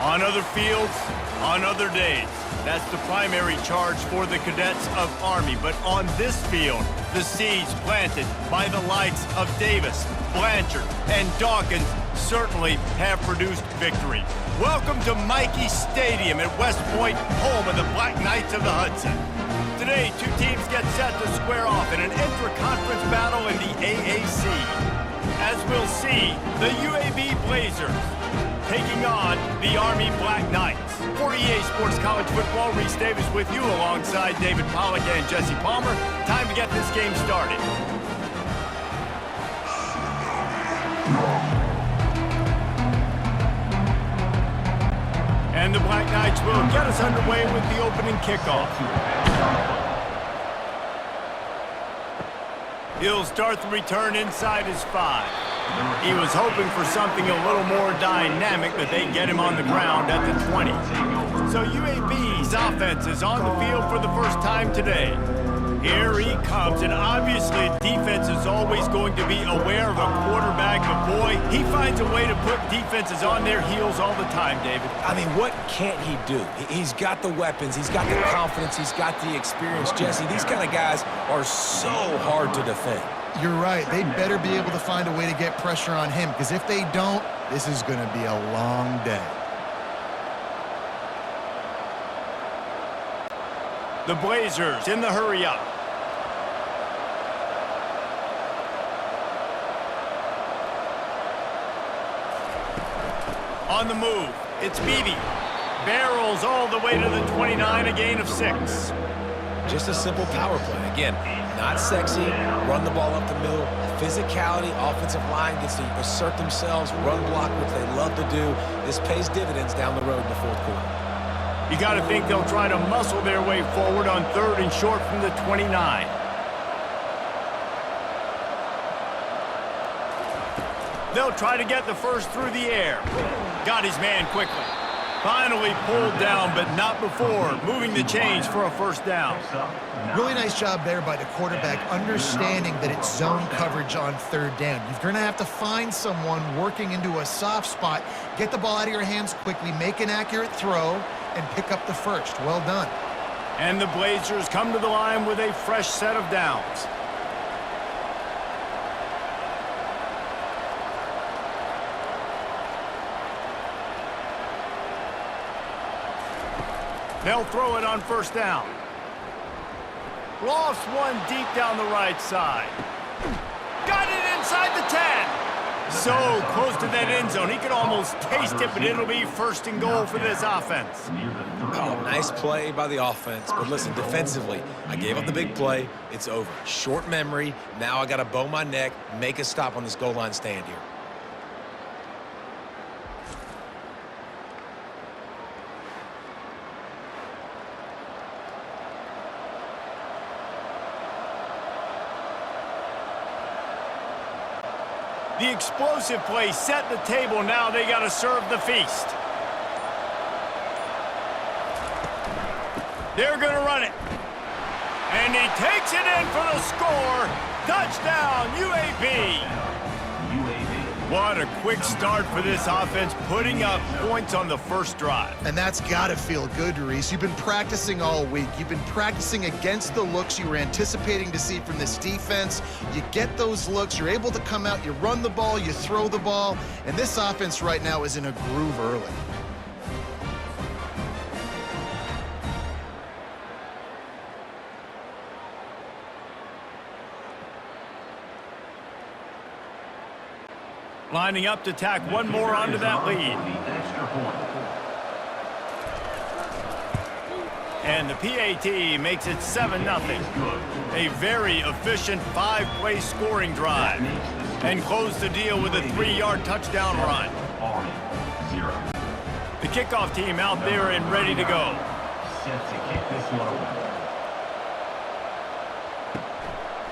On other fields, on other days. That's the primary charge for the cadets of Army. But on this field, the seeds planted by the likes of Davis, Blanchard, and Dawkins certainly have produced victory. Welcome to Michie Stadium at West Point, home of the Black Knights of the Hudson. Today, two teams get set to square off in an intra-conference battle in the AAC. As we'll see, the UAB Blazers taking on the Army Black Knights. For EA Sports College Football, Reese Davis with you alongside David Pollack and Jesse Palmer. Time to get this game started. And the Black Knights will get us underway with the opening kickoff. He'll start the return inside his 5. He was hoping for something a little more dynamic, but they get him on the ground at the 20. So UAB's offense is on the field for the first time today. Here he comes, and obviously defense is always going to be aware of a quarterback, but boy, he finds a way to put defenses on their heels all the time, David. I mean, what can't he do? He's got the weapons, he's got the confidence, he's got the experience. Jesse, these kind of guys are so hard to defend. You're right. They better be able to find a way to get pressure on him, because if they don't, this is going to be a long day. The Blazers in the hurry-up. On the move, it's Beebe. Barrels all the way to the 29, a gain of 6. Just a simple power play. Again, not sexy, run the ball up the middle. Physicality, offensive line gets to assert themselves, run block, which they love to do. This pays dividends down the road in the fourth quarter. You got to think they'll try to muscle their way forward on 3rd and short from the 29. They'll try to get the first through the air. Got his man quickly. Finally pulled down, but not before moving the chains for a first down. Really nice job there by the quarterback, understanding that it's zone coverage on 3rd down. You're going to have to find someone working into a soft spot, get the ball out of your hands quickly, make an accurate throw, and pick up the first. Well done. And the Blazers come to the line with a fresh set of downs. They'll throw it on 1st down. Lofts one deep down the right side. Got it inside the 10. So close to that end zone. He could almost taste it, but it'll be 1st and goal for this offense. Oh, nice play by the offense. But listen, defensively, I gave up the big play. It's over. Short memory. Now I got to bow my neck, make a stop on this goal line stand here. The explosive play set the table. Now they got to serve the feast. They're going to run it. And he takes it in for the score. Touchdown, UAB. What a quick start for this offense, putting up points on the first drive. And that's got to feel good, Reese. You've been practicing all week. You've been practicing against the looks you were anticipating to see from this defense. You get those looks, you're able to come out, you run the ball, you throw the ball, and this offense right now is in a groove early. Lining up to tack one more onto that lead. And the PAT makes it 7-0. A very efficient 5-play scoring drive. And close the deal with a 3-yard touchdown run. The kickoff team out there and ready to go.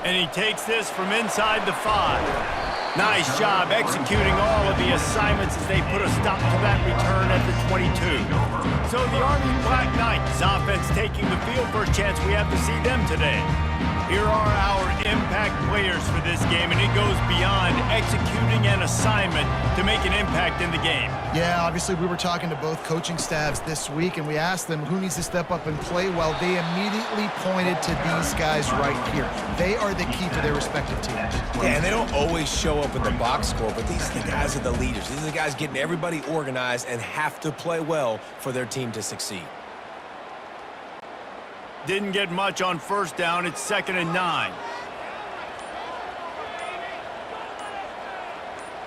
And he takes this from inside the 5. Nice job executing all of the assignments as they put a stop to that return at the 22. So the Army Black Knights offense taking the field for a chance we have to see them today. Here are our impact players for this game, and it goes beyond executing an assignment to make an impact in the game. Yeah, obviously we were talking to both coaching staffs this week, and we asked them who needs to step up and play well. They immediately pointed to these guys right here. They are the key to their respective teams. Yeah, and they don't always show up in the box score, but these are the guys are the leaders. These are the guys getting everybody organized and have to play well for their team to succeed. Didn't get much on first down. It's 2nd and 9.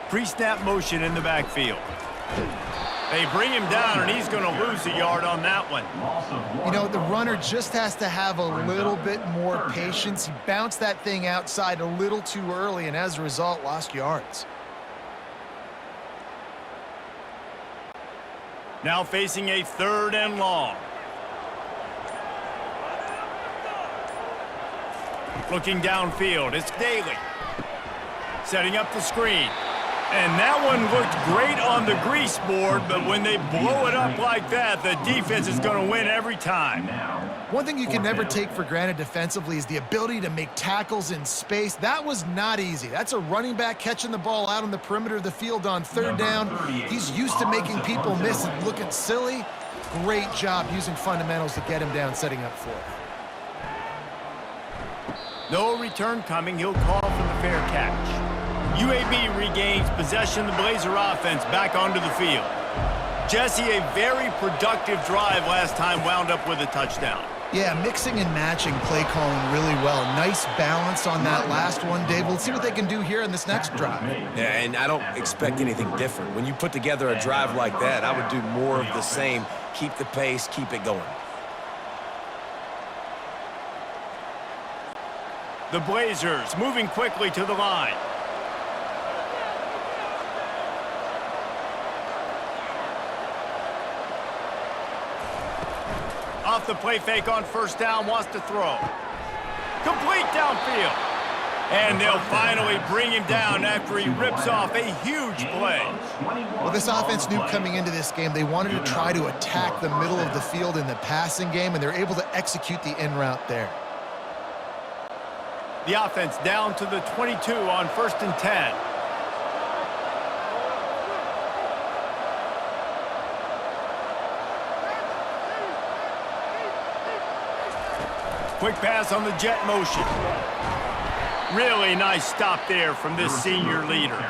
Pre-snap motion in the backfield. They bring him down, and he's going to lose a yard on that one. You know, the runner just has to have a little bit more patience. He bounced that thing outside a little too early, and as a result, lost yards. Now facing a 3rd and long. Looking downfield, it's Daly. Setting up the screen. And that one looked great on the grease board, but when they blow it up like that, the defense is going to win every time. One thing you can never take for granted defensively is the ability to make tackles in space. That was not easy. That's a running back catching the ball out on the perimeter of the field on 3rd down. He's used to making people miss and looking silly. Great job using fundamentals to get him down, setting up 4th. No return coming. He'll call for the fair catch. UAB regains possession of the Blazer offense back onto the field. Jesse, a very productive drive last time, wound up with a touchdown. Yeah, mixing and matching play calling really well. Nice balance on that last one, Dave. Let's see what they can do here in this next drive. Yeah, and I don't expect anything different. When you put together a drive like that, I would do more of the same. Keep the pace, keep it going. The Blazers moving quickly to the line. Off the play fake on 1st down, wants to throw. Complete downfield. And they'll finally bring him down after he rips off a huge play. Well, this offense knew coming into this game they wanted to try to attack the middle of the field in the passing game, and they're able to execute the in route there. The offense down to the 22 on 1st and 10. Quick pass on the jet motion. Really nice stop there from this senior leader.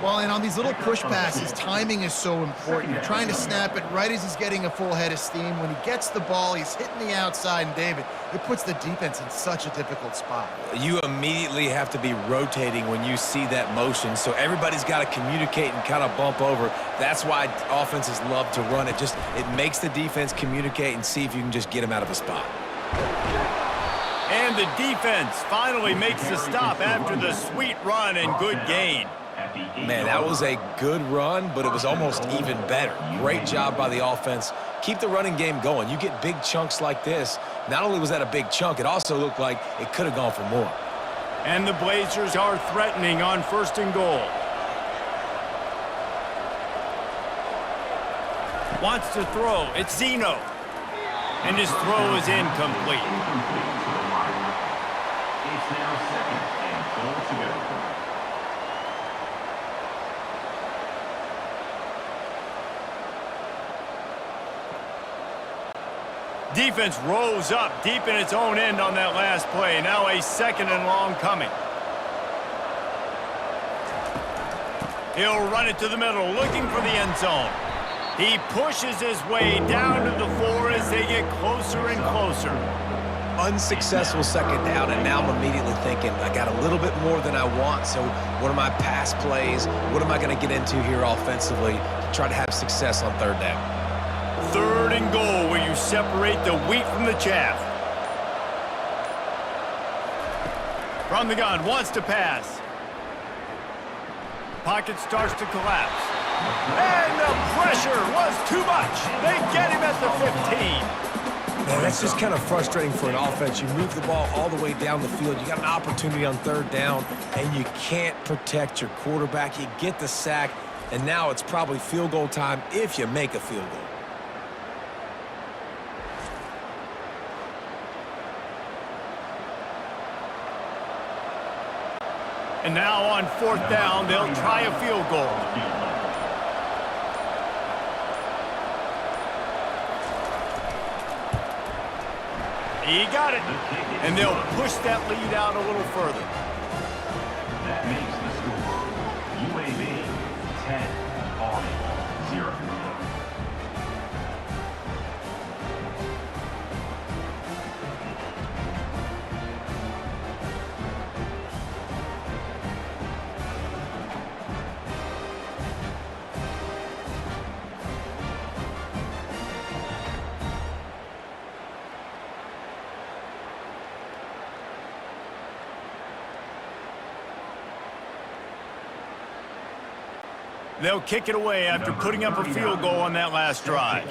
Well, and on these little push passes, timing is so important. You're trying to snap it right as he's getting a full head of steam. When he gets the ball, he's hitting the outside, and David, it puts the defense in such a difficult spot. You immediately have to be rotating when you see that motion, so everybody's got to communicate and kind of bump over. That's why offenses love to run it. It makes the defense communicate and see if you can just get him out of a spot. And the defense finally makes the stop after the sweet run and good gain. Man, that was a good run, but it was almost even better. Great job by the offense. Keep the running game going. You get big chunks like this. Not only was that a big chunk, it also looked like it could have gone for more. And the Blazers are threatening on 1st and goal. Wants to throw. It's Zeno. And his throw is incomplete. It's now 2nd and goal to go. Defense rose up deep in its own end on that last play. Now a 2nd and long coming. He'll run it to the middle, looking for the end zone. He pushes his way down to the 4 as they get closer and closer. Unsuccessful 2nd down, and now I'm immediately thinking, I got a little bit more than I want, so what are my pass plays? What am I going to get into here offensively to try to have success on 3rd down? 3rd and goal, where you separate the wheat from the chaff. From the gun, wants to pass. Pocket starts to collapse. And the pressure was too much. They get him at the 15. Man, that's just kind of frustrating for an offense. You move the ball all the way down the field. You got an opportunity on 3rd down, and you can't protect your quarterback. You get the sack, and now it's probably field goal time if you make a field goal. And now on 4th down, they'll try a field goal. He got it. And they'll push that lead out a little further. That makes the score UAB 10, Army 0. They'll kick it away after putting up a field goal on that last drive.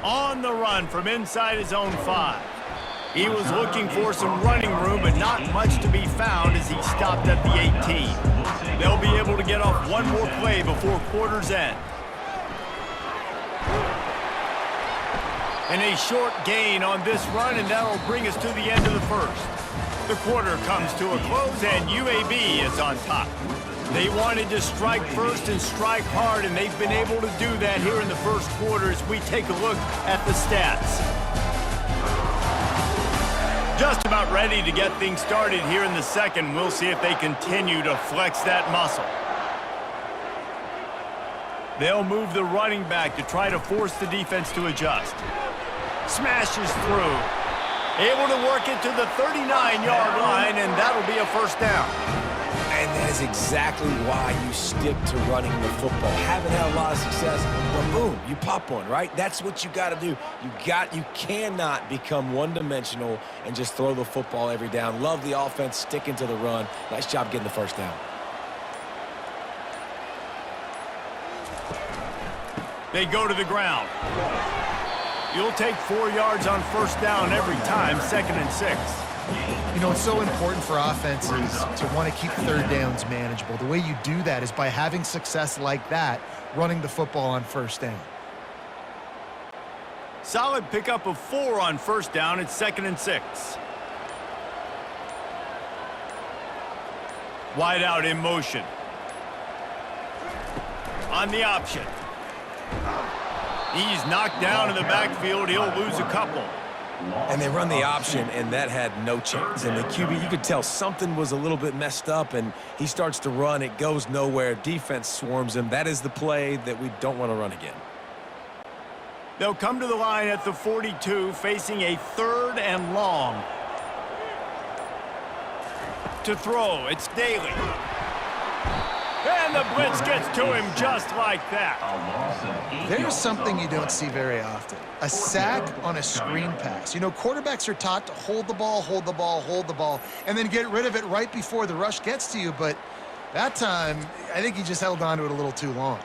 On the run from inside his own 5. He was looking for some running room, but not much to be found as he stopped at the 18. They'll be able to get off one more play before quarter's end. And a short gain on this run, and that'll bring us to the end of the first. The quarter comes to a close, and UAB is on top. They wanted to strike first and strike hard, and they've been able to do that here in the first quarter as we take a look at the stats. Just about ready to get things started here in the second. We'll see if they continue to flex that muscle. They'll move the running back to try to force the defense to adjust. Smashes through. Able to work it to the 39-yard line, and that'll be a first down. And that is exactly why you stick to running the football. Haven't had a lot of success, but boom, you pop one, right? That's what you got to do. You cannot become one-dimensional and just throw the football every down. Love the offense, sticking to the run. Nice job getting the first down. They go to the ground. You'll take 4 yards on first down every time, 2nd and 6. You know, it's so important for offenses to want to keep third downs manageable. The way you do that is by having success like that, running the football on first down. Solid pickup of 4 on first down. It's 2nd and 6. Wide out in motion. On the option. He's knocked down in the backfield. He'll lose a couple. And they run the option, and that had no chance. And the QB, you could tell something was a little bit messed up, and he starts to run. It goes nowhere. Defense swarms him. That is the play that we don't want to run again. They'll come to the line at the 42, facing a 3rd and long. To throw, it's Daly. And the blitz gets to him just like that. There's something you don't see very often. A sack on a screen pass. You know, quarterbacks are taught to hold the ball, hold the ball, hold the ball, and then get rid of it right before the rush gets to you. But that time, I think he just held on to it a little too long.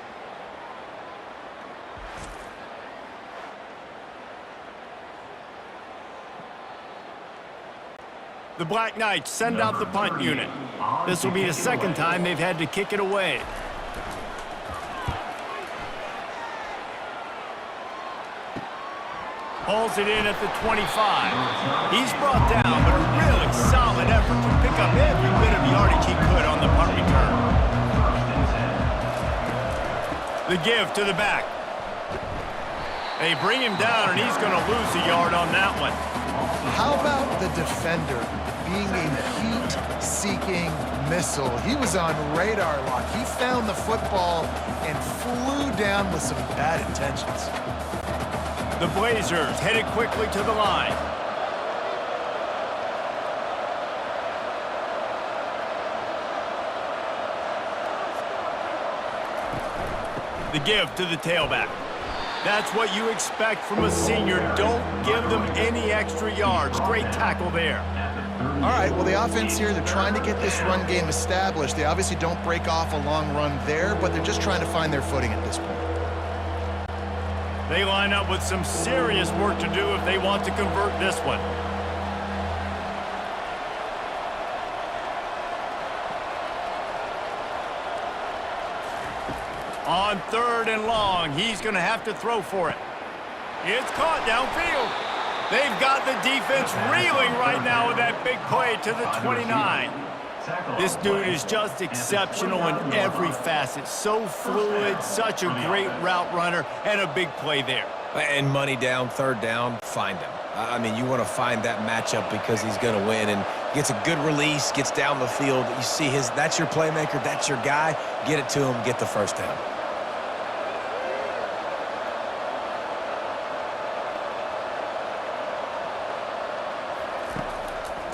The Black Knights send out the punt unit. This will be the 2nd time they've had to kick it away. Hauls it in at the 25. He's brought down, but a really solid effort to pick up every bit of yardage he could on the punt return. The give to the back. They bring him down, and he's going to lose a yard on that one. How about the defender being a heat-seeking missile? He was on radar lock. He found the football and flew down with some bad intentions. The Blazers headed quickly to the line. The give to the tailback. That's what you expect from a senior. Don't give them any extra yards. Great tackle there. All right, well, the offense here, they're trying to get this run game established. They obviously don't break off a long run there, but they're just trying to find their footing at this point. They line up with some serious work to do if they want to convert this one. On 3rd and long, he's going to have to throw for it. It's caught downfield. They've got the defense reeling right now with that big play to the 29. This dude is just exceptional in every facet. So fluid, such a great route runner, and a big play there. And money down, third down, find him. I mean, you want to find that matchup because he's going to win, and gets a good release, gets down the field. You see that's your playmaker, that's your guy. Get it to him, get the first down.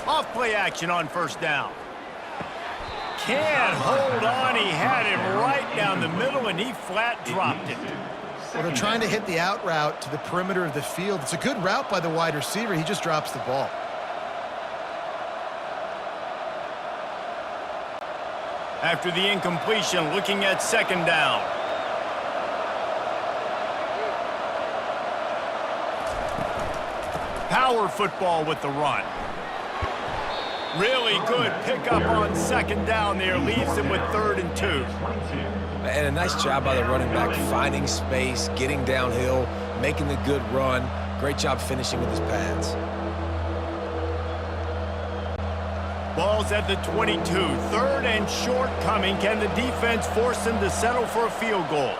Off play action on first down. Can't hold on. He had him right down the middle, and he flat dropped it. Well, they're trying to hit the out route to the perimeter of the field. It's a good route by the wide receiver. He just drops the ball. After the incompletion, looking at second down. Power football with the run. Really good pickup on second down there. Leaves him with 3rd and 2. And a nice job by the running back, finding space, getting downhill, making the good run. Great job finishing with his pads. Ball's at the 22. 3rd and short coming. Can the defense force him to settle for a field goal?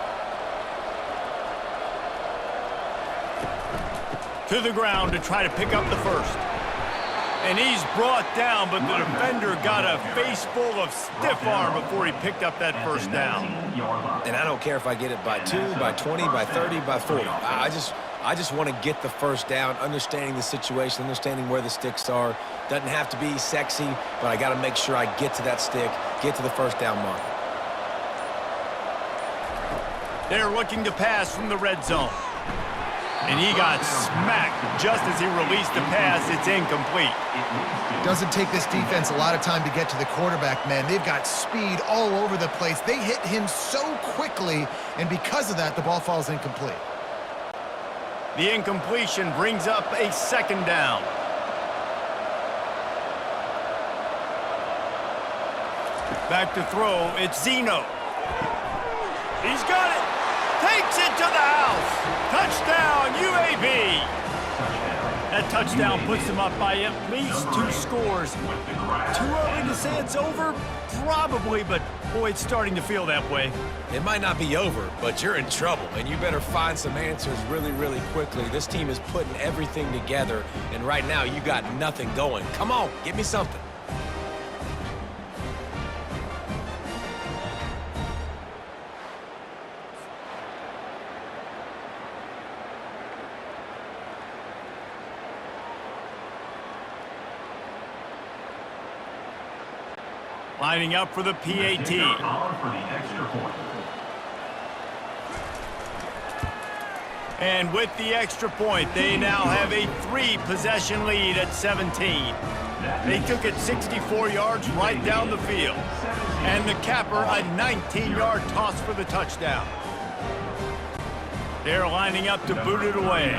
To the ground to try to pick up the first. And he's brought down, but the defender got a face full of stiff arm before he picked up that first down. And I don't care if I get it by 2, by 20, by 30, by 40. I just want to get the first down, understanding the situation, understanding where the sticks are. Doesn't have to be sexy, but I got to make sure I get to that stick, get to the first down mark. They're looking to pass from the red zone. And he got smacked just as he released the pass. It's incomplete. Doesn't take this defense a lot of time to get to the quarterback, man. They've got speed all over the place. They hit him so quickly, and because of that, the ball falls incomplete. The incompletion brings up a second down. Back to throw, it's Zeno. He's got it. Takes it to the house. Touchdown, UAB. That touchdown puts them up by at least 2 scores. Too early to say it's over? Probably, but boy, it's starting to feel that way. It might not be over, but you're in trouble, and you better find some answers really, really quickly. This team is putting everything together, and right now you got nothing going. Come on, give me something. Lining up for the PAT. And with the extra point, they now have a 3-possession lead at 17. They took it 64 yards right down the field. And the capper, a 19-yard toss for the touchdown. They're lining up to boot it away.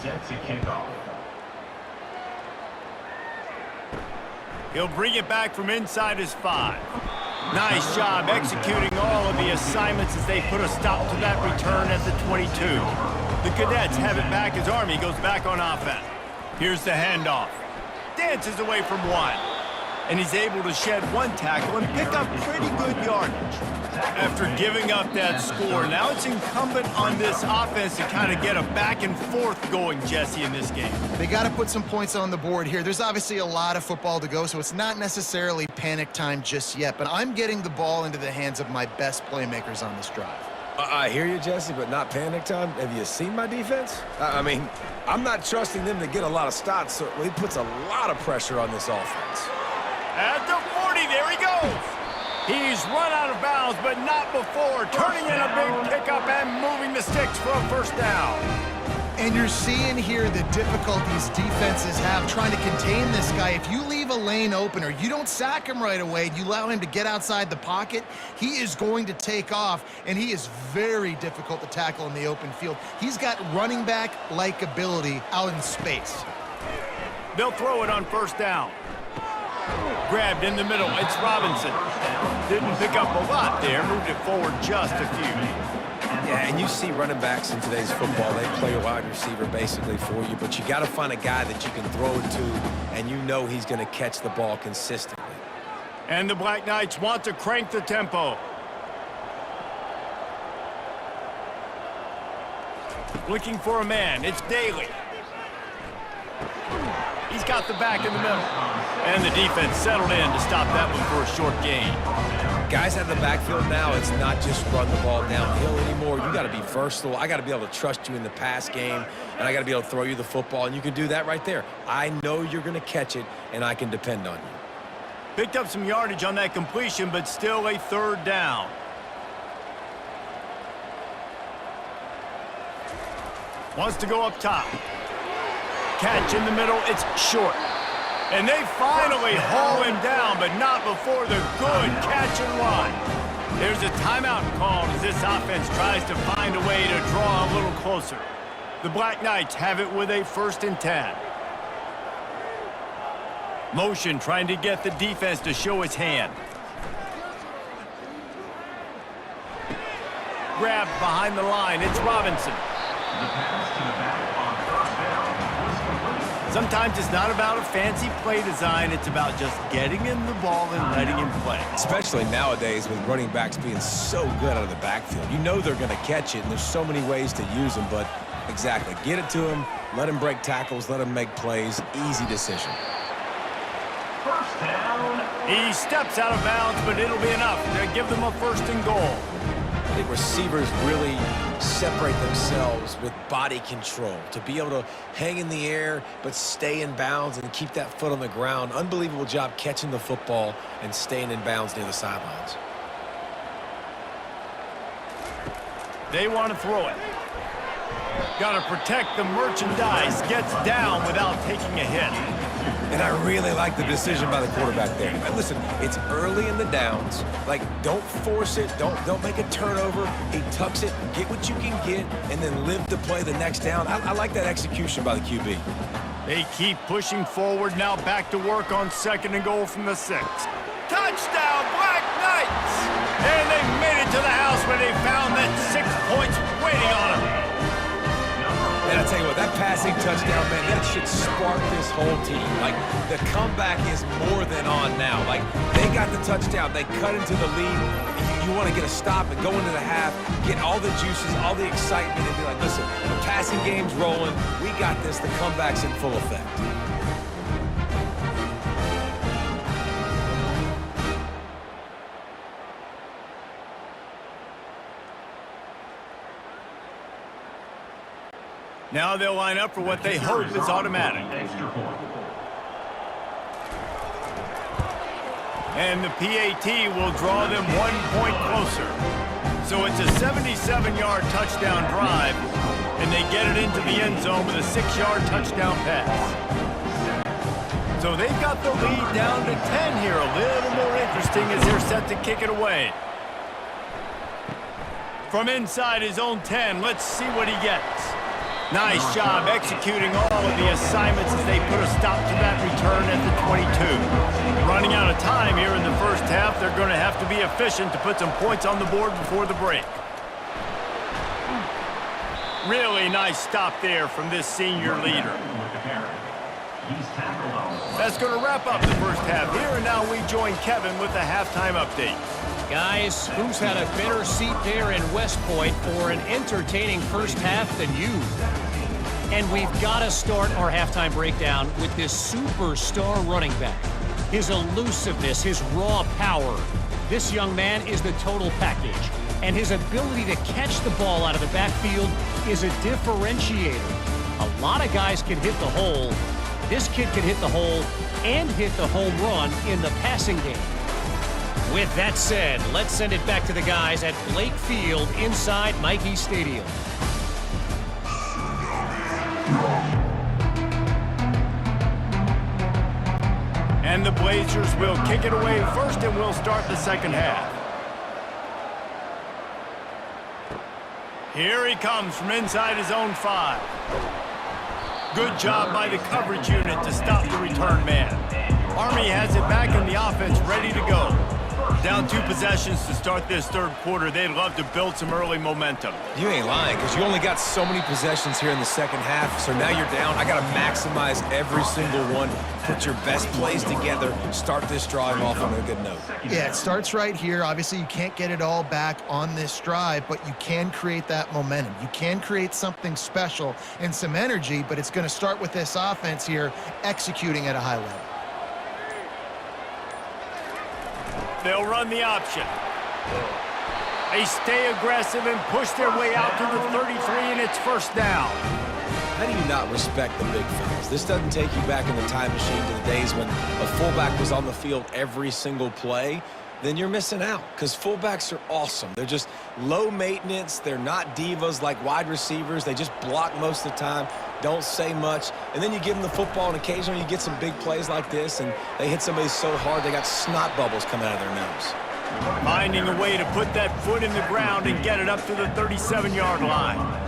Set to kickoff. He'll bring it back from inside his 5. Nice job executing all of the assignments as they put a stop to that return at the 22. The Cadets have it back as Army goes back on offense. Here's the handoff. Dances away from 1. And he's able to shed 1 tackle and pick up pretty good yardage. After giving up that score, now it's incumbent on this offense to kind of get a back and forth going, Jesse, in this game. They got to put some points on the board here. There's obviously a lot of football to go, so it's not necessarily panic time just yet, but I'm getting the ball into the hands of my best playmakers on this drive. I hear you, Jesse, but not panic time. Have you seen my defense? I mean, I'm not trusting them to get a lot of stops, so he puts a lot of pressure on this offense. At the 40, there he goes. He's run out of bounds, but not before turning in a big pickup and moving the sticks for a first down. And you're seeing here the difficulties defenses have trying to contain this guy. If you leave a lane open or you don't sack him right away, you allow him to get outside the pocket, he is going to take off, and he is very difficult to tackle in the open field. He's got running back-like ability out in space. They'll throw it on first down. Grabbed in the middle, it's Robinson. Didn't pick up a lot there, moved it forward just a few. Yeah, and you see running backs in today's football, they play a wide receiver basically for you, but you got to find a guy that you can throw it to, and you know he's going to catch the ball consistently. And the Black Knights want to crank the tempo. Looking for a man. It's Daly. He's got the back in the middle. And the defense settled in to stop that one for a short gain. Guys out of the backfield now, it's not just run the ball downhill anymore. You got to be versatile. I got to be able to trust you in the pass game, and I got to be able to throw you the football, and you can do that right there. I know you're going to catch it, and I can depend on you. Picked up some yardage on that completion, but still a third down. Wants to go up top. Catch in the middle, it's short. And they finally haul him down, but not before the good catch and run. There's a timeout called as this offense tries to find a way to draw a little closer. The Black Knights have it with a 1st and 10. Motion trying to get the defense to show its hand. Grabbed behind the line, it's Robinson. The pass to the back on 1st down is complete. Sometimes it's not about a fancy play design, it's about just getting him the ball and letting him play. Especially nowadays with running backs being so good out of the backfield. You know they're going to catch it, and there's so many ways to use them, but exactly, get it to him, let him break tackles, let him make plays, easy decision. 1st down. He steps out of bounds, but it'll be enough to give them a 1st and goal. I think receivers really separate themselves with body control to be able to hang in the air but stay in bounds and keep that foot on the ground. Unbelievable job catching the football and staying in bounds near the sidelines. They want to throw it. Got to protect the merchandise. Gets down without taking a hit. And I really like the decision by the quarterback there. And listen, it's early in the downs. Like, don't force it. Don't make a turnover. He tucks it, get what you can get, and then live to play the next down. I like that execution by the QB. They keep pushing forward. Now back to work on 2nd and goal from the 6. Touchdown, Black Knights! And they made it to the house when they found that 6 points waiting on them. And I tell you what, that passing touchdown, man, that should spark this whole team. Like, the comeback is more than on now. Like, they got the touchdown. They cut into the lead. You want to get a stop and go into the half, get all the juices, all the excitement, and be like, listen, the passing game's rolling. We got this. The comeback's in full effect. Now they'll line up for what they hope is automatic. Extra point. And the PAT will draw them 1 point closer. So it's a 77-yard touchdown drive, and they get it into the end zone with a 6-yard touchdown pass. So they've got the lead down to 10 here. A little more interesting as they're set to kick it away. From inside his own 10, let's see what he gets. Nice job executing all of the assignments as they put a stop to that return at the 22. Running out of time here in the 1st half, they're going to have to be efficient to put some points on the board before the break. Really nice stop there from this senior leader. That's going to wrap up the 1st half here, and now we join Kevin with the halftime update. Guys, who's had a better seat there in West Point for an entertaining 1st half than you? And we've got to start our halftime breakdown with this superstar running back. His elusiveness, his raw power. This young man is the total package. And his ability to catch the ball out of the backfield is a differentiator. A lot of guys can hit the hole. This kid can hit the hole and hit the home run in the passing game. With that said, let's send it back to the guys at Blake Field inside Mikey Stadium. And the Blazers will kick it away first, and we'll start the 2nd half. Here he comes from inside his own 5. Good job by the coverage unit to stop the return man. Army has it back in the offense, ready to go. Down 2 possessions to start this third quarter. They'd love to build some early momentum. You ain't lying, because you only got so many possessions here in the second half, so now you're down. I got to maximize every single one, put your best plays together, start this drive off on a good note. Yeah, it starts right here. Obviously, you can't get it all back on this drive, but you can create that momentum. You can create something special and some energy, but it's going to start with this offense here executing at a high level. They'll run the option. They stay aggressive and push their way out to the 33, and it's first down. How do you not respect the big fellas? This doesn't take you back in the time machine to the days when a fullback was on the field every single play. Then you're missing out, because fullbacks are awesome. They're just low maintenance. They're not divas like wide receivers. They just block most of the time, don't say much. And then you give them the football, and occasionally you get some big plays like this, and they hit somebody so hard they got snot bubbles coming out of their nose. Finding a way to put that foot in the ground and get it up to the 37-yard line.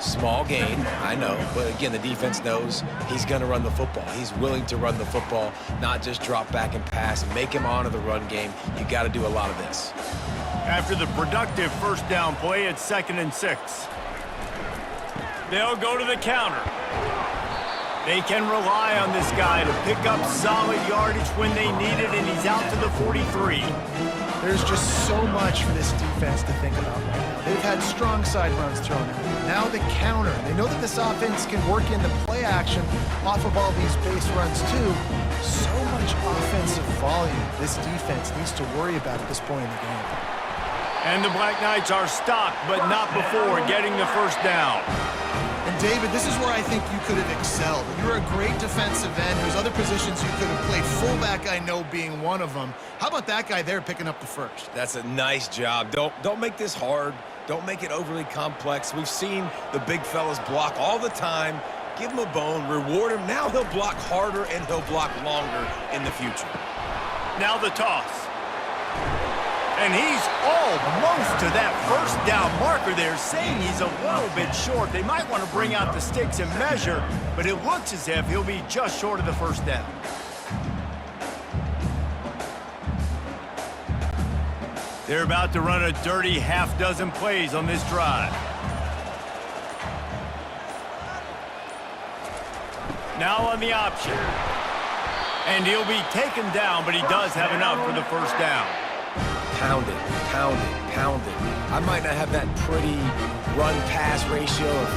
Small gain, I know, but again, the defense knows he's going to run the football. He's willing to run the football, not just drop back and pass, make him honor the run game. You got to do a lot of this. After the productive first down play, it's 2nd and 6. They'll go to the counter. They can rely on this guy to pick up solid yardage when they need it, and he's out to the 43. There's just so much for this defense to think about right now. They've had strong side runs thrown at them. Now the counter. They know that this offense can work in the play action off of all these base runs too. So much offensive volume this defense needs to worry about at this point in the game. And the Black Knights are stopped, but not before getting the first down. And David, this is where I think you could have excelled. You're a great defensive end. There's other positions you could have played. Fullback, I know, being one of them. How about that guy there picking up the first? That's a nice job. Don't make this hard. Don't make it overly complex. We've seen the big fellas block all the time. Give him a bone, reward him. Now he'll block harder and he'll block longer in the future. Now the toss. And he's almost to that first down marker there, saying he's a little bit short. They might want to bring out the sticks and measure, but it looks as if he'll be just short of the first down. They're about to run a dirty half-dozen plays on this drive. Now on the option. And he'll be taken down, but he does have enough for the first down. Pound it, pound it, pound it. I might not have that pretty run-pass ratio of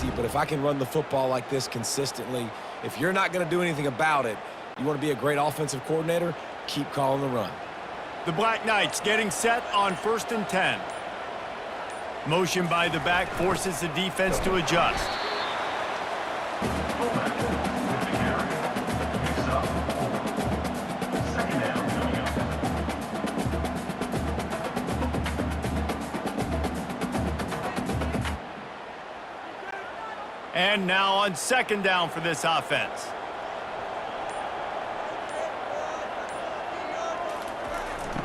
50-50, but if I can run the football like this consistently, if you're not going to do anything about it, you want to be a great offensive coordinator, keep calling the run. The Black Knights getting set on 1st and 10. Motion by the back forces the defense to adjust. And now on 2nd down for this offense.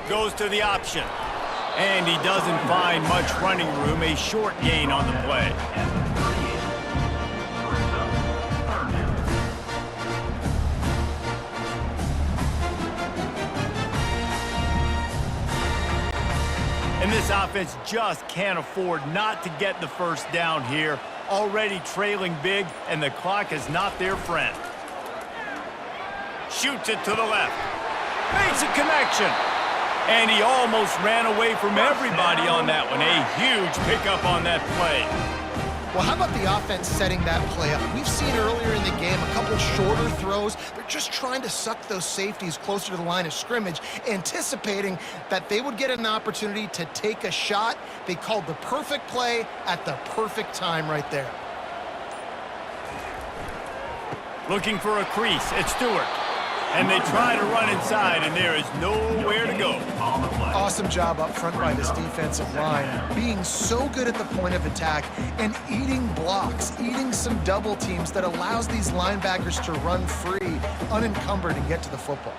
Goes to the option. And he doesn't find much running room. A short gain on the play. And this offense just can't afford not to get the first down here. Already trailing big, and the clock is not their friend. Shoots it to the left. Makes a connection. And he almost ran away from everybody on that one. A huge pickup on that play. Well, how about the offense setting that play up? We've seen earlier in the game a couple shorter throws. They're just trying to suck those safeties closer to the line of scrimmage, anticipating that they would get an opportunity to take a shot. They called the perfect play at the perfect time right there. Looking for a crease. It's Stewart. And they try to run inside, and there is nowhere to go. Awesome job up front by this defensive line, being so good at the point of attack and eating blocks, eating some double teams that allows these linebackers to run free, unencumbered, and get to the football.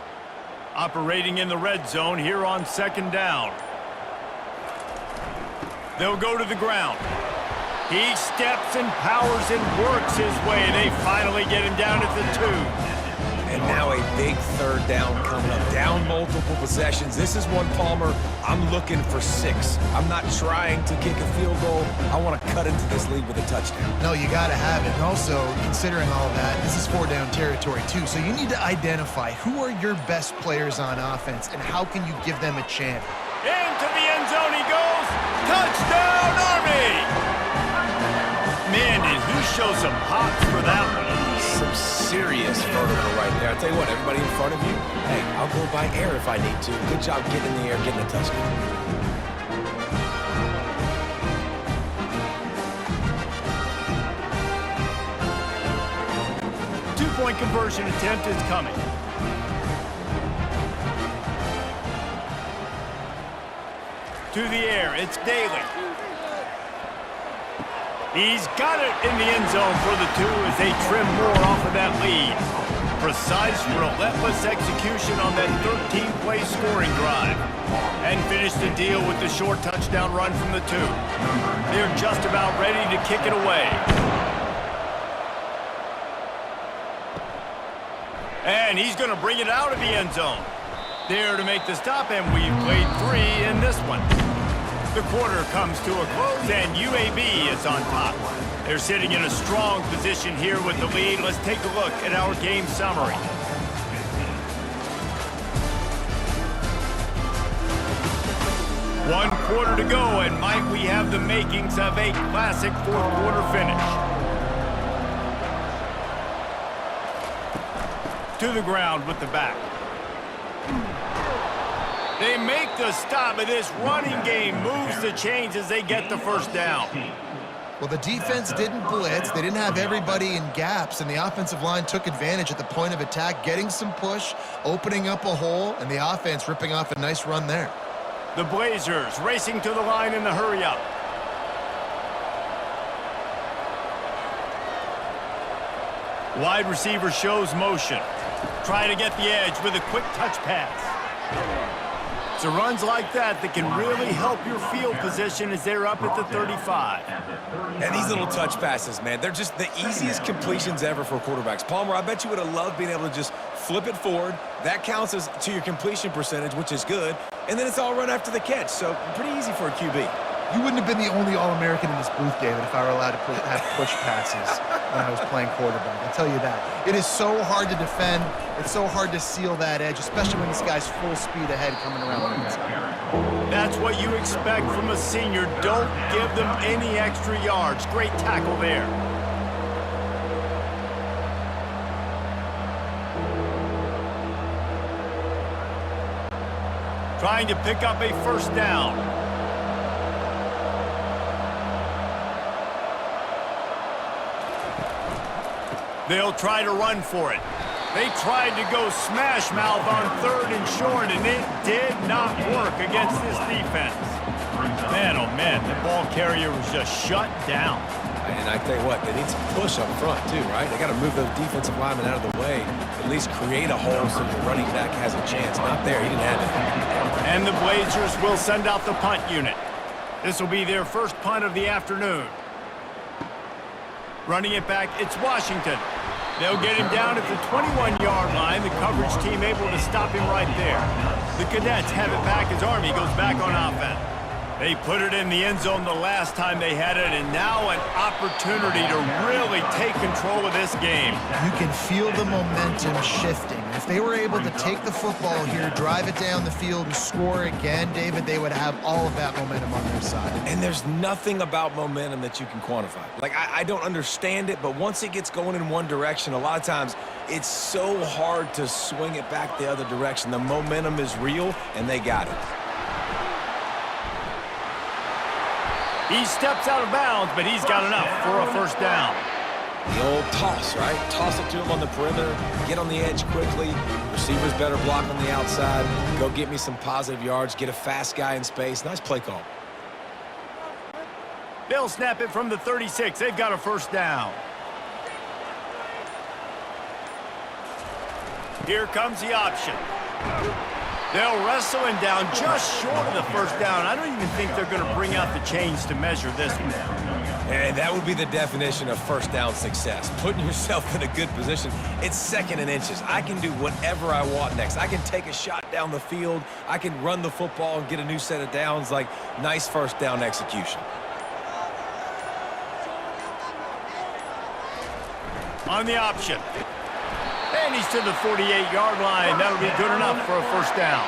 Operating in the red zone here on 2nd down. They'll go to the ground. He steps and powers and works his way. They finally get him down at the 2. And now a big third down coming up. Down multiple possessions. This is one, Palmer, I'm looking for 6. I'm not trying to kick a field goal. I want to cut into this lead with a touchdown. No, you got to have it. And also, considering all that, this is 4-down territory too. So you need to identify who are your best players on offense and how can you give them a chance. Into the end zone he goes. Touchdown, Army! Man, did he show some hops for that one. Some serious vertical right there. I'll tell you what, everybody in front of you, hey, I'll go by air if I need to. Good job getting in the air, getting a touchdown. Two-point conversion attempt is coming. To the air, it's Daly. He's got it in the end zone for the 2 as they trim more off of that lead. Precise, relentless execution on that 13-play scoring drive. And finish the deal with the short touchdown run from the 2. They're just about ready to kick it away. And he's going to bring it out of the end zone. There to make the stop, and we've played 3 in this one. The quarter comes to a close, and UAB is on top. They're sitting in a strong position here with the lead. Let's take a look at our game summary. One quarter to go, and might we have the makings of a classic fourth quarter finish. To the ground with the back. They make the stop, but this running game moves the chains as they get the first down. Well, the defense didn't blitz. They didn't have everybody in gaps, and the offensive line took advantage at the point of attack, getting some push, opening up a hole, and the offense ripping off a nice run there. The Blazers racing to the line in the hurry-up. Wide receiver shows motion. Trying to get the edge with a quick touch pass. It's the runs like that that can really help your field position as they're up at the 35. And these little touch passes, man, they're just the easiest completions ever for quarterbacks. Palmer, I bet you would have loved being able to just flip it forward. That counts as to your completion percentage, which is good. And then it's all run after the catch, so pretty easy for a QB. You wouldn't have been the only All-American in this booth, David, if I were allowed to have push passes when I was playing quarterback. I'll tell you that. It is so hard to defend. It's so hard to seal that edge, especially when this guy's full speed ahead coming around the inside. That's what you expect from a senior. Don't give them any extra yards. Great tackle there. Trying to pick up a first down. They'll try to run for it. They tried to go smash mouth on 3rd and short, and it did not work against this defense. Man, oh man, the ball carrier was just shut down. And I tell you what, they need some push up front too, right? They got to move those defensive linemen out of the way, at least create a hole so the running back has a chance. Not there, he didn't have it. And the Blazers will send out the punt unit. This will be their first punt of the afternoon. Running it back, it's Washington. They'll get him down at the 21-yard line. The coverage team able to stop him right there. The Cadets have it back as Army goes back on offense. They put it in the end zone the last time they had it, and now an opportunity to really take control of this game. You can feel the momentum shifting. If they were able to take the football here, drive it down the field, and score again, David, they would have all of that momentum on their side. And there's nothing about momentum that you can quantify. Like, I don't understand it, but once it gets going in one direction, a lot of times it's so hard to swing it back the other direction. The momentum is real, and they got it. He steps out of bounds, but he's got enough for a first down. The old toss, right? Toss it to him on the perimeter, get on the edge quickly. Receivers better block on the outside. Go get me some positive yards, get a fast guy in space. Nice play call. They'll snap it from the 36. They've got a first down. Here comes the option. They'll wrestle him down just short of the first down. I don't even think they're going to bring out the chains to measure this one. And that would be the definition of first down success, putting yourself in a good position. It's second and inches. I can do whatever I want next. I can take a shot down the field. I can run the football and get a new set of downs. Like, nice first down execution. On the option. And he's to the 48-yard line. That'll be good enough for a first down.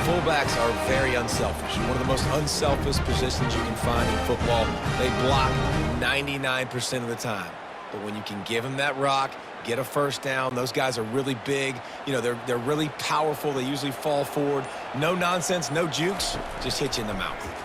Fullbacks are very unselfish. One of the most unselfish positions you can find in football. They block 99% of the time. But when you can give them that rock, get a first down, those guys are really big. You know, they're really powerful. They usually fall forward. No nonsense, no jukes, just hit you in the mouth.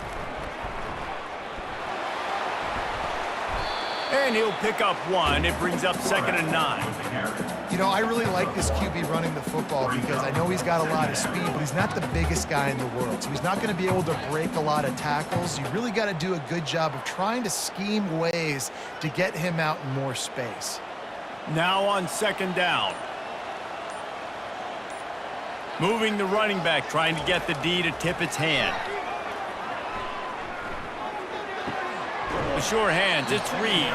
And he'll pick up one. It brings up 2nd and 9. You know, I really like this QB running the football because I know he's got a lot of speed, but he's not the biggest guy in the world. So he's not going to be able to break a lot of tackles. You really got to do a good job of trying to scheme ways to get him out in more space. Now on 2nd down. Moving the running back, trying to get the D to tip its hand. The sure hands, it's Reed.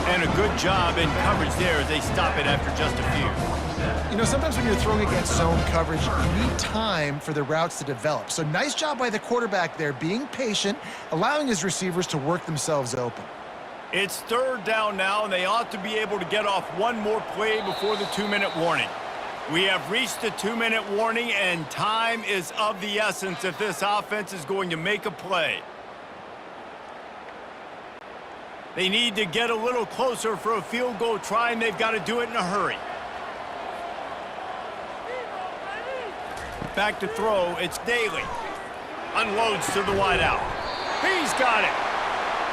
And a good job in coverage there as they stop it after just a few. You know, sometimes when you're throwing against zone coverage, you need time for the routes to develop. So nice job by the quarterback there, being patient, allowing his receivers to work themselves open. It's 3rd down now, and they ought to be able to get off one more play before the 2-minute warning. We have reached the 2-minute warning, and time is of the essence if this offense is going to make a play. They need to get a little closer for a field goal try, and they've got to do it in a hurry. Back to throw, it's Daly. Unloads to the wideout. He's got it.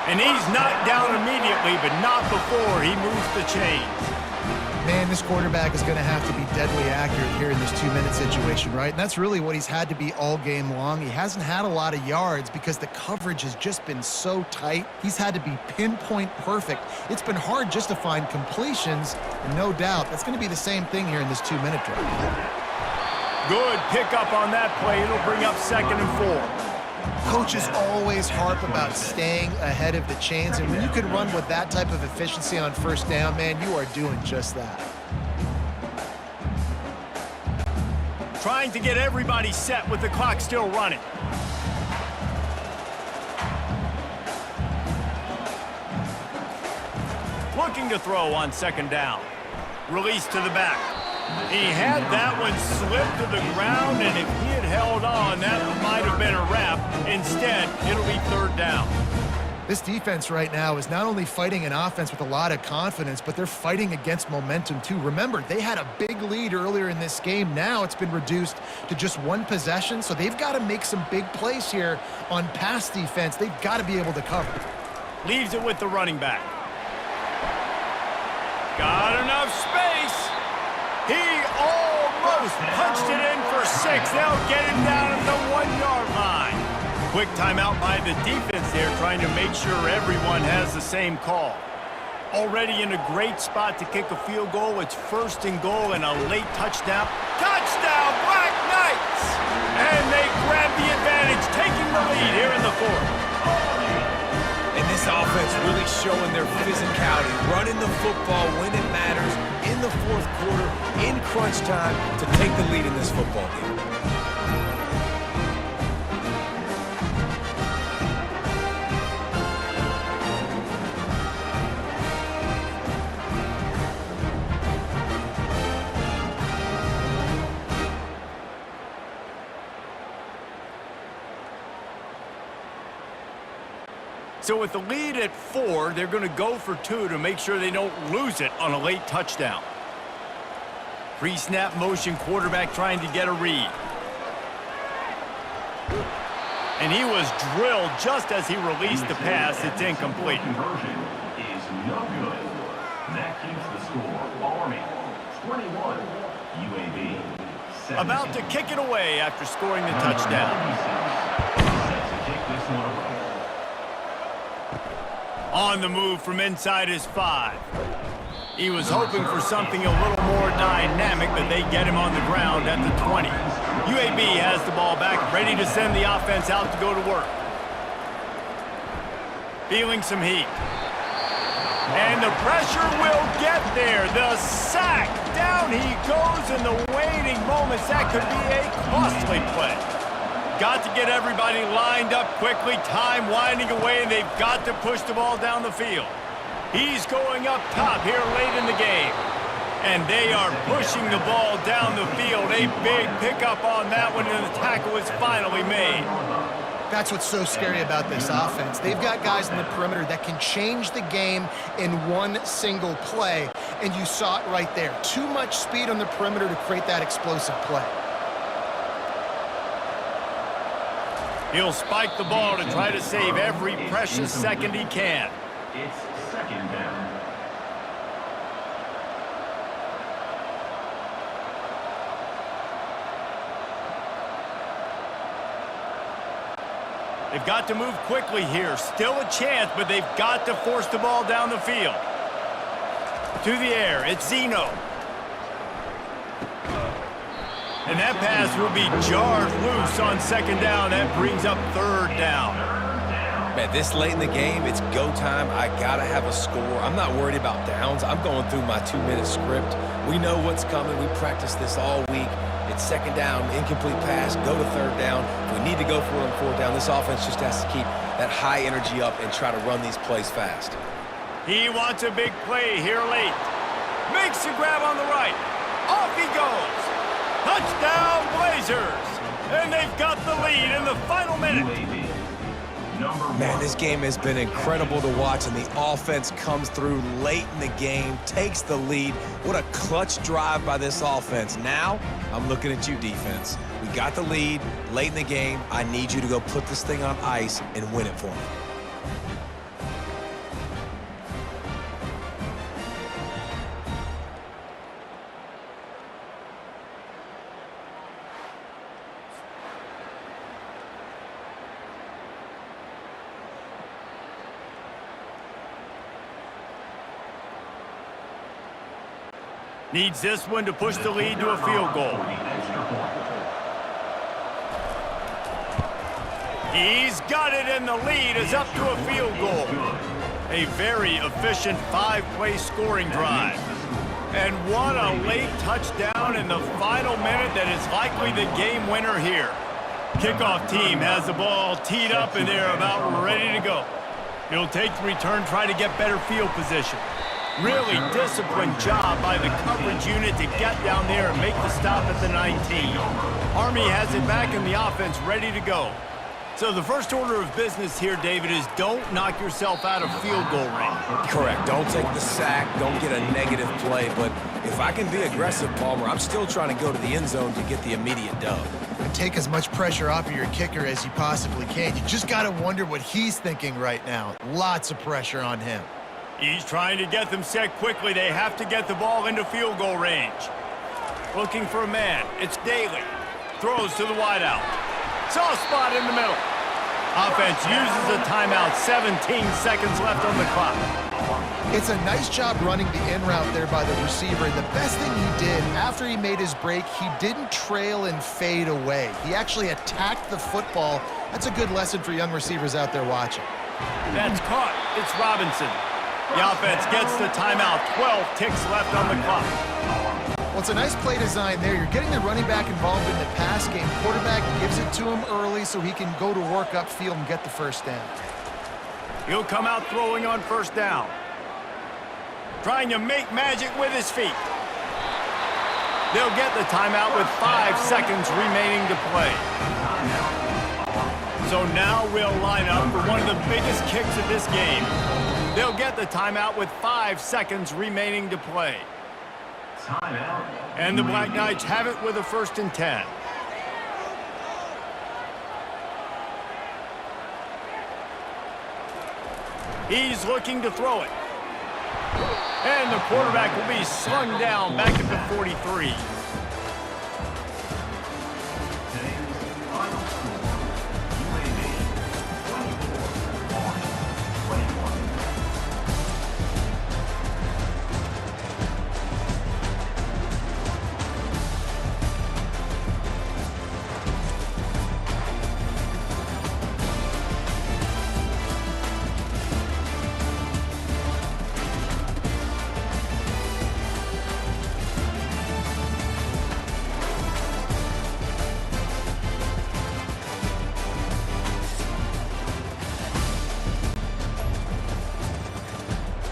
And he's knocked down immediately, but not before he moves the chains. Man, this quarterback is going to have to be deadly accurate here in this 2-minute situation, right? And that's really what he's had to be all game long. He hasn't had a lot of yards because the coverage has just been so tight. He's had to be pinpoint perfect. It's been hard just to find completions, and no doubt that's going to be the same thing here in this 2-minute drive. Good pickup on that play. It'll bring up 2nd and 4. Coaches always harp about staying ahead of the chains, and when you can run with that type of efficiency on first down, man, you are doing just that. Trying to get everybody set with the clock still running. Looking to throw on 2nd down. Release to the back. He had that one slip to the ground, and if he had held on, that might have been a wrap. Instead, it'll be 3rd down. This defense right now is not only fighting an offense with a lot of confidence, but they're fighting against momentum too. Remember, they had a big lead earlier in this game. Now it's been reduced to just one possession, so they've got to make some big plays here on pass defense. They've got to be able to cover. Leaves it with the running back. Got enough space. He almost punched it in for 6. They'll get him down at the 1-yard line. Quick timeout by the defense there, trying to make sure everyone has the same call. Already in a great spot to kick a field goal. It's 1st and goal and a late touchdown. Touchdown, Black Knights! And they grab the advantage, taking the lead here in the 4th. And this offense really showing their physicality, running the football when it matters, in the 4th quarter, in crunch time, to take the lead in this football game. So with the lead at 4, they're going to go for 2 to make sure they don't lose it on a late touchdown. Pre-snap motion, quarterback trying to get a read. And he was drilled just as he released the pass. It's incomplete. Conversion is no good. That keeps the score. Army 21, UAB 17. About to kick it away after scoring the touchdown. Set to kick this one away. On the move from inside his 5. He was hoping for something a little more dynamic, but they get him on the ground at the 20. UAB has the ball back, ready to send the offense out to go to work. feeling some heat. And the pressure will get there. The sack. Down he goes in the waiting moments. That could be a costly play. Got to get everybody lined up quickly. Time winding away, and they've got to push the ball down the field. He's going up top here late in the game. And they are pushing the ball down the field. A big pickup on that one, and the tackle is finally made. That's what's so scary about this offense. They've got guys in the perimeter that can change the game in one single play, and you saw it right there. Too much speed on the perimeter to create that explosive play. He'll spike the ball to try to save every precious second he can. It's second down. They've got to move quickly here. Still a chance, but they've got to force the ball down the field. To the air, it's Zeno. And that pass will be jarred loose on second down. That brings up third down. Man, this late in the game, it's go time. I got to have a score. I'm not worried about downs. I'm going through my 2-minute script. We know what's coming. We practiced this all week. It's second down, incomplete pass, go to third down. If we need to go for it on fourth down, this offense just has to keep that high energy up and try to run these plays fast. He wants a big play here late. Makes the grab on the right. Off he goes. Touchdown, Blazers. And they've got the lead in the final minute. UAB. Man, this game has been incredible to watch, and the offense comes through late in the game, takes the lead. What a clutch drive by this offense. Now, I'm looking at you, defense. We got the lead late in the game. I need you to go put this thing on ice and win it for me. Needs this one to push the lead to a field goal. He's got it, and the lead is up to a field goal. A very efficient 5-play scoring drive. And what a late touchdown in the final minute that is likely the game winner here. Kickoff team has the ball teed up, and they're about ready to go. He'll take the return, try to get better field position. Really disciplined job by the coverage unit to get down there and make the stop at the 19. Army has it back in the offense, ready to go. So the first order of business here, David, is don't knock yourself out of field goal range. Correct. Don't take the sack. Don't get a negative play. But if I can be aggressive, Palmer, I'm still trying to go to the end zone to get the immediate dub. And take as much pressure off of your kicker as you possibly can. You just got to wonder what he's thinking right now. Lots of pressure on him. He's trying to get them set quickly. They have to get the ball into field goal range. Looking for a man. It's Daly. Throws to the wideout. Soft spot in the middle. Offense uses a timeout. 17 seconds left on the clock. It's a nice job running the in route there by the receiver. The best thing he did after he made his break, he didn't trail and fade away. He actually attacked the football. That's a good lesson for young receivers out there watching. That's caught. It's Robinson. The offense gets the timeout. 12 ticks left on the clock. Well, it's a nice play design there. You're getting the running back involved in the pass game. Quarterback gives it to him early so he can go to work upfield and get the first down. He'll come out throwing on first down. Trying to make magic with his feet. They'll get the timeout with 5 seconds remaining to play. So now we'll line up for one of the biggest kicks of this game. They'll get the timeout with 5 seconds remaining to play. Timeout. And the Black Knights have it with a 1st and 10. He's looking to throw it. And the quarterback will be slung down back at the 43.